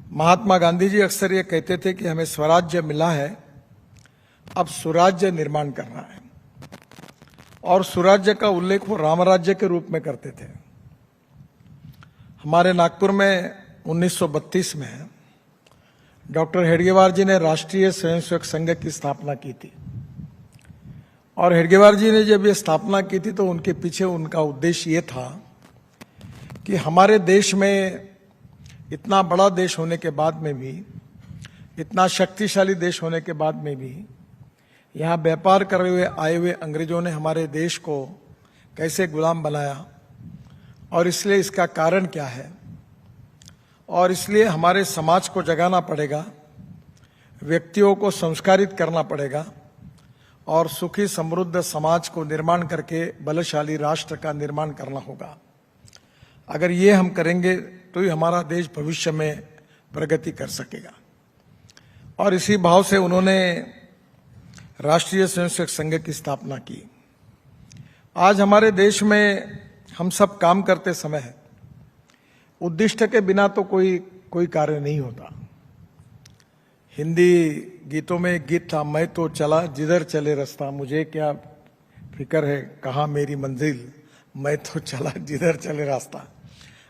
महात्मा गांधी जी अक्सर ये कहते थे कि हमें स्वराज्य मिला है, अब सुराज्य निर्माण करना है। और सुराज्य का उल्लेख वो रामराज्य के रूप में करते थे। हमारे नागपुर में 1932 में डॉक्टर हेडगेवार जी ने राष्ट्रीय स्वयंसेवक संघ की स्थापना की थी। और हेडगेवार जी ने जब ये स्थापना की थी तो उनके पीछे उनका उद्देश्य ये था कि हमारे देश में, इतना बड़ा देश होने के बाद में भी, इतना शक्तिशाली देश होने के बाद में भी, यहाँ व्यापार करे हुए आए हुए अंग्रेजों ने हमारे देश को कैसे गुलाम बनाया, और इसलिए इसका कारण क्या है। और इसलिए हमारे समाज को जगाना पड़ेगा, व्यक्तियों को संस्कारित करना पड़ेगा और सुखी समृद्ध समाज को निर्माण करके बलशाली राष्ट्र का निर्माण करना होगा। अगर ये हम करेंगे तो ही हमारा देश भविष्य में प्रगति कर सकेगा। और इसी भाव से उन्होंने राष्ट्रीय स्वयंसेवक संघ की स्थापना की। आज हमारे देश में हम सब काम करते समय उद्दिष्ट के बिना तो कोई कार्य नहीं होता। हिंदी गीतों में एक गीत था, मैं तो चला जिधर चले रास्ता, मुझे क्या फिक्र है कहाँ मेरी मंजिल, मैं तो चला जिधर चले रास्ता।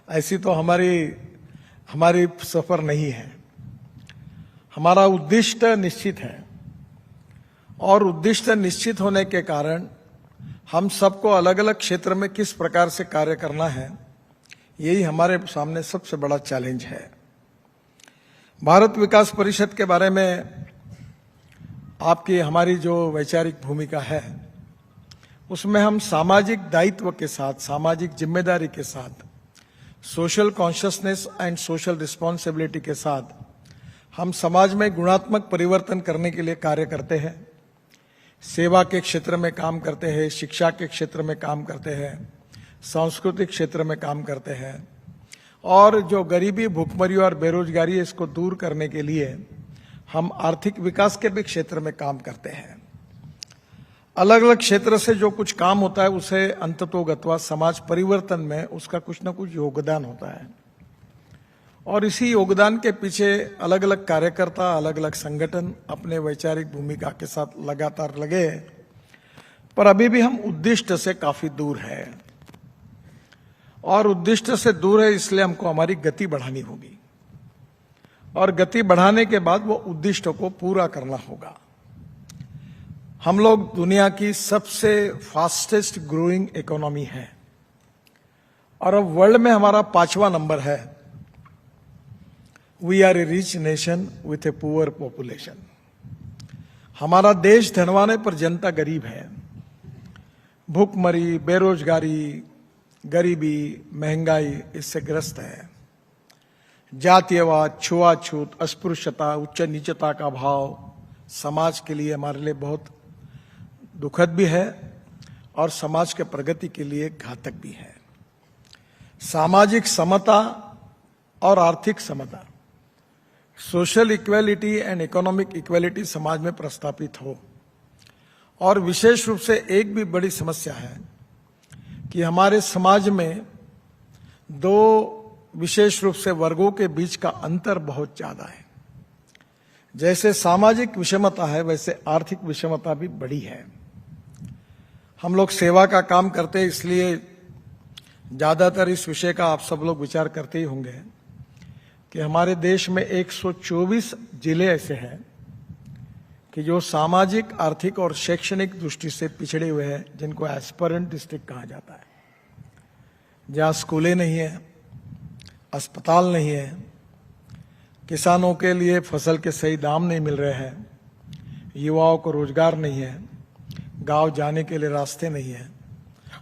ऐसी तो हमारी सफर नहीं है। हमारा उद्दिष्ट निश्चित है, और उद्दिष्ट निश्चित होने के कारण हम सबको अलग अलग क्षेत्र में किस प्रकार से कार्य करना है, यही हमारे सामने सबसे बड़ा चैलेंज है। भारत विकास परिषद के बारे में आपकी हमारी जो वैचारिक भूमिका है, उसमें हम सामाजिक दायित्व के साथ, सामाजिक जिम्मेदारी के साथ, social consciousness and social responsibility के साथ हम समाज में गुणात्मक परिवर्तन करने के लिए कार्य करते हैं। सेवा के क्षेत्र में काम करते हैं, शिक्षा के क्षेत्र में काम करते हैं, सांस्कृतिक क्षेत्र में काम करते हैं, और जो गरीबी, भूखमरी और बेरोजगारी है, इसको दूर करने के लिए हम आर्थिक विकास के भी क्षेत्र में काम करते हैं। अलग अलग क्षेत्र से जो कुछ काम होता है उसे अंततोगत्वा समाज परिवर्तन में उसका कुछ न कुछ योगदान होता है। और इसी योगदान के पीछे अलग अलग कार्यकर्ता, अलग अलग संगठन अपने वैचारिक भूमिका के साथ लगातार लगे, पर अभी भी हम उद्दिष्ट से काफी दूर है। और उद्दिष्ट से दूर है इसलिए हमको हमारी गति बढ़ानी होगी, और गति बढ़ाने के बाद वो उद्दिष्ट को पूरा करना होगा। हम लोग दुनिया की सबसे फास्टेस्ट ग्रोइंग इकोनॉमी है, और अब वर्ल्ड में हमारा 5वां नंबर है। We are a rich nation with a poor population. हमारा देश धनवान है पर जनता गरीब है। भूखमरी, बेरोजगारी, गरीबी, महंगाई इससे ग्रस्त है। जातीयवाद, छुआछूत, अस्पृश्यता, उच्च नीचता का भाव समाज के लिए, हमारे लिए बहुत दुखद भी है और समाज के प्रगति के लिए घातक भी है। सामाजिक समता और आर्थिक समता, social equality and economic equality समाज में प्रस्तापित हो। और विशेष रूप से एक भी बड़ी समस्या है कि हमारे समाज में दो विशेष रूप से वर्गों के बीच का अंतर बहुत ज्यादा है। जैसे सामाजिक विषमता है, वैसे आर्थिक विषमता भी बड़ी है। हम लोग सेवा का काम करते हैं, इसलिए ज्यादातर इस विषय का आप सब लोग विचार करते ही होंगे कि हमारे देश में 124 जिले ऐसे हैं कि जो सामाजिक, आर्थिक और शैक्षणिक दृष्टि से पिछड़े हुए हैं, जिनको एस्पिरेंट डिस्ट्रिक्ट कहा जाता है, जहाँ स्कूलें नहीं है, अस्पताल नहीं है, किसानों के लिए फसल के सही दाम नहीं मिल रहे हैं, युवाओं को रोजगार नहीं है, गांव जाने के लिए रास्ते नहीं है,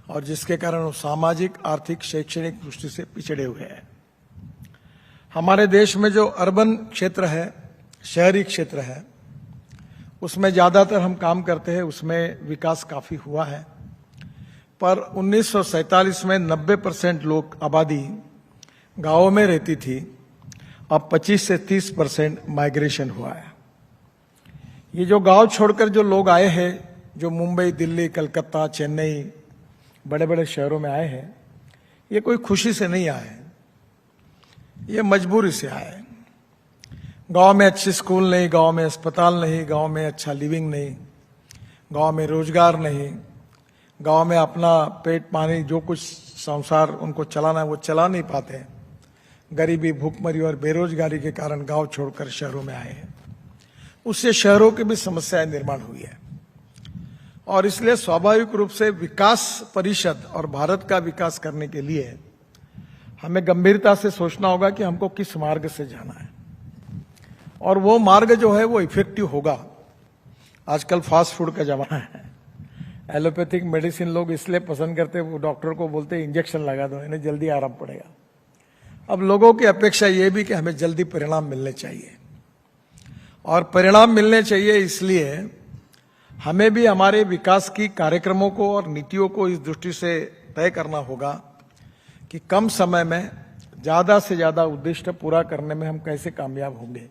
और जिसके कारण वो सामाजिक, आर्थिक, शैक्षणिक दृष्टि से पिछड़े हुए हैं। हमारे देश में जो अर्बन क्षेत्र है, शहरी क्षेत्र है, उसमें ज्यादातर हम काम करते हैं, उसमें विकास काफी हुआ है। पर 1947 में 90% लोग आबादी गांवों में रहती थी, अब 25 से 30% माइग्रेशन हुआ है। ये जो गांव छोड़कर जो लोग आए हैं, जो मुंबई, दिल्ली, कलकत्ता, चेन्नई, बड़े बड़े शहरों में आए हैं, ये कोई खुशी से नहीं आए, ये मजबूरी से आए। गांव में अच्छी स्कूल नहीं, गांव में अस्पताल नहीं, गांव में अच्छा लिविंग नहीं, गांव में रोजगार नहीं, गांव में अपना पेट पानी जो कुछ संसार उनको चलाना है वो चला नहीं पाते। गरीबी, भूखमरी और बेरोजगारी के कारण गांव छोड़कर शहरों में आए हैं। उससे शहरों की भी समस्याएं निर्माण हुई है और इसलिए स्वाभाविक रूप से विकास परिषद और भारत का विकास करने के लिए हमें गंभीरता से सोचना होगा कि हमको किस मार्ग से जाना है और वो मार्ग जो है वो इफेक्टिव होगा। आजकल फास्ट फूड का जमाना है। एलोपैथिक मेडिसिन लोग इसलिए पसंद करते, वो डॉक्टर को बोलते इंजेक्शन लगा दो, इन्हें जल्दी आराम पड़ेगा। अब लोगों की अपेक्षा ये भी कि हमें जल्दी परिणाम मिलने चाहिए और परिणाम मिलने चाहिए, इसलिए हमें भी हमारे विकास की कार्यक्रमों को और नीतियों को इस दृष्टि से तय करना होगा कि कम समय में ज्यादा से ज्यादा उद्देश्य पूरा करने में हम कैसे कामयाब होंगे।